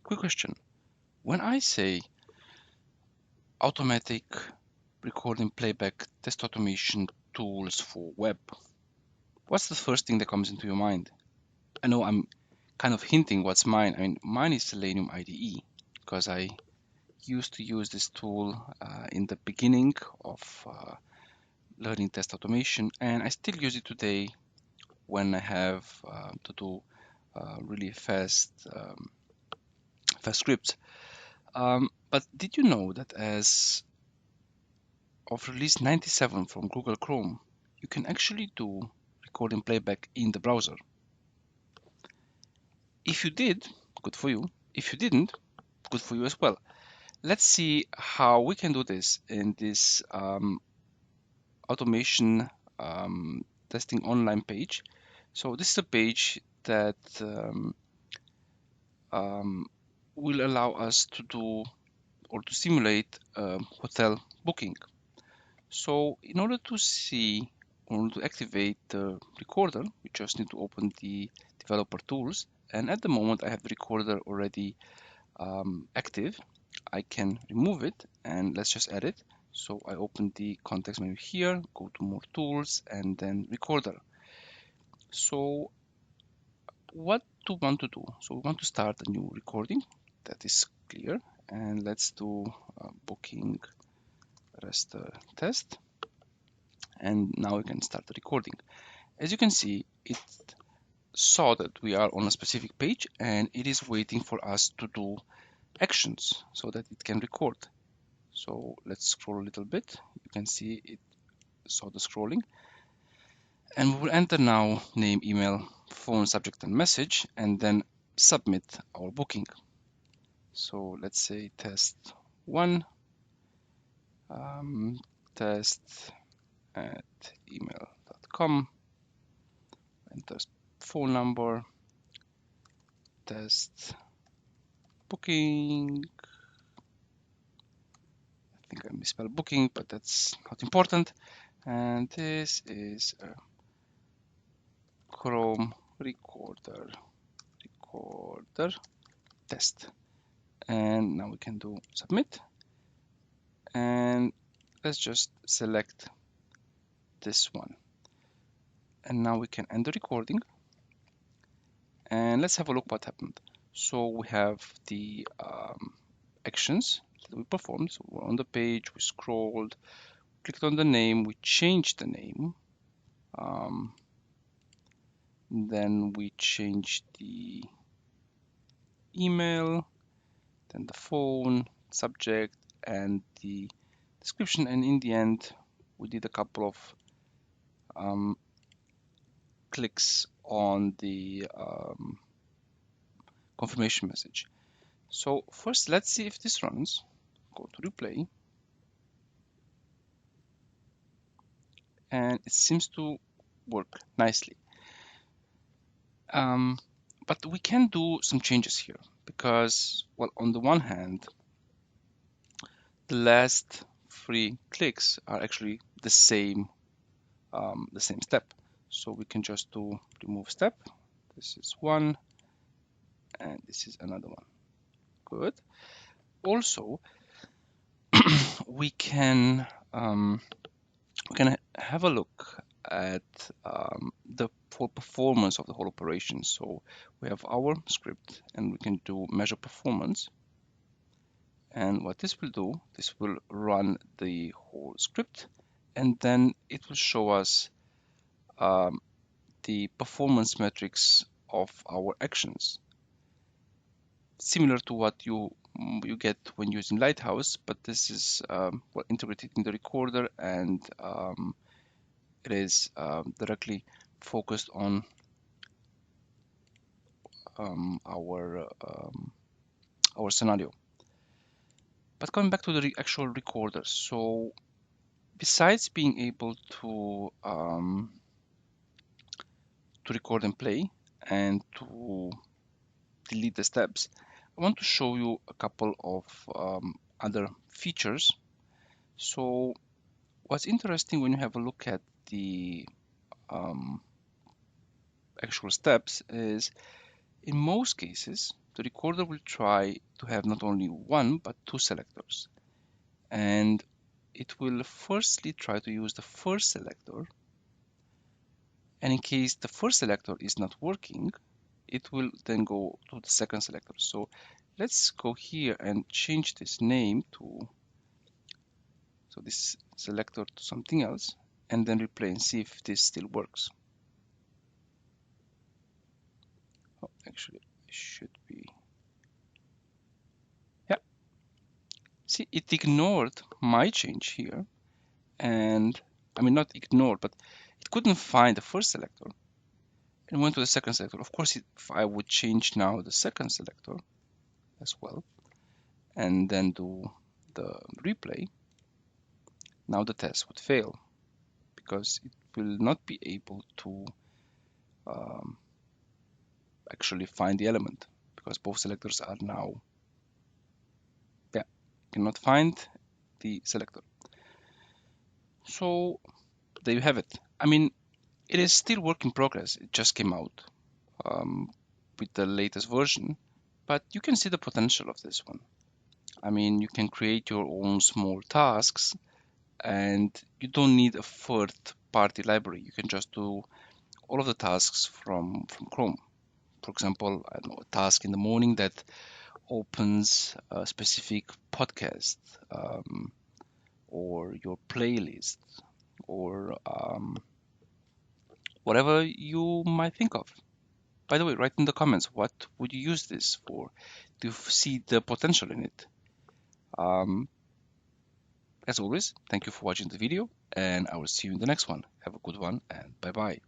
quick question. When I say automatic recording playback test automation tools for web, what's the first thing that comes into your mind? I know I'm kind of hinting what's mine. I mean, mine is Selenium IDE because I used to use this tool in the beginning of learning test automation, and I still use it today when I have to do really fast scripts. But did you know that as of release 97 from Google Chrome, you can actually do recording playback in the browser? If you did, good for you. If you didn't, good for you as well. Let's see how we can do this in this automation testing online page. So this is a page that will allow us to do or to simulate hotel booking. So in order to see or to activate the recorder, we just need to open the developer tools. And at the moment I have the recorder already active. I can remove it and let's just add it. So I open the context menu here, go to more tools and then recorder. So what do we want to do? So we want to start a new recording. That is clear. And let's do booking rest test. And now we can start the recording. As you can see, it saw that we are on a specific page and it is waiting for us to do actions so that it can record. So let's scroll a little bit. You can see it saw the scrolling. And we will enter now name, email, phone, subject, and message, and then submit our booking. So let's say test 1, test at email.com, enter phone number, test booking. I think I misspelled booking, but that's not important. And this is a Chrome recorder test. And now we can do submit. And let's just select this one. And now we can end the recording. And let's have a look what happened. So we have the actions that we performed. So we're on the page, we scrolled, clicked on the name, we changed the name. Then we changed the email, then the phone, subject, and the description. And in the end, we did a couple of clicks on the confirmation message. So first, let's see if this runs. Go to replay. And it seems to work nicely. But we can do some changes here because, well, on the one hand, the last 3 clicks are actually the same step. So we can just do remove step. This is one, and this is another one. Good. Also, we can have a look at the full performance of the whole operation. So we have our script and we can do measure performance. And what this will do, this will run the whole script and then it will show us the performance metrics of our actions. Similar to what you get when using Lighthouse, but this is integrated in the recorder and it is directly focused on our scenario. But coming back to the actual recorder, so besides being able to record and play and to delete the steps, I want to show you a couple of other features. So what's interesting when you have a look at the actual steps is in most cases the recorder will try to have not only one but two selectors. And it will firstly try to use the first selector. And in case the first selector is not working, it will then go to the second selector. So let's go here and change this name to, so this selector to something else, and then replay and see if this still works. Oh, actually, it should be, yeah. See, it ignored my change here, and I mean, not ignored, but it couldn't find the first selector and went to the second selector. Of course, if I would change now the second selector as well, and then do the replay, now the test would fail because it will not be able to actually find the element because both selectors are now, yeah, cannot find the selector. So there you have it. I mean, it is still work in progress. It just came out with the latest version, but you can see the potential of this one. I mean, you can create your own small tasks and you don't need a third-party library. You can just do all of the tasks from Chrome. For example, I don't know, a task in the morning that opens a specific podcast, or your playlist, or whatever you might think of. By the way, write in the comments, what would you use this for? Do you see the potential in it? As always, thank you for watching the video, and I will see you in the next one. Have a good one, and bye-bye.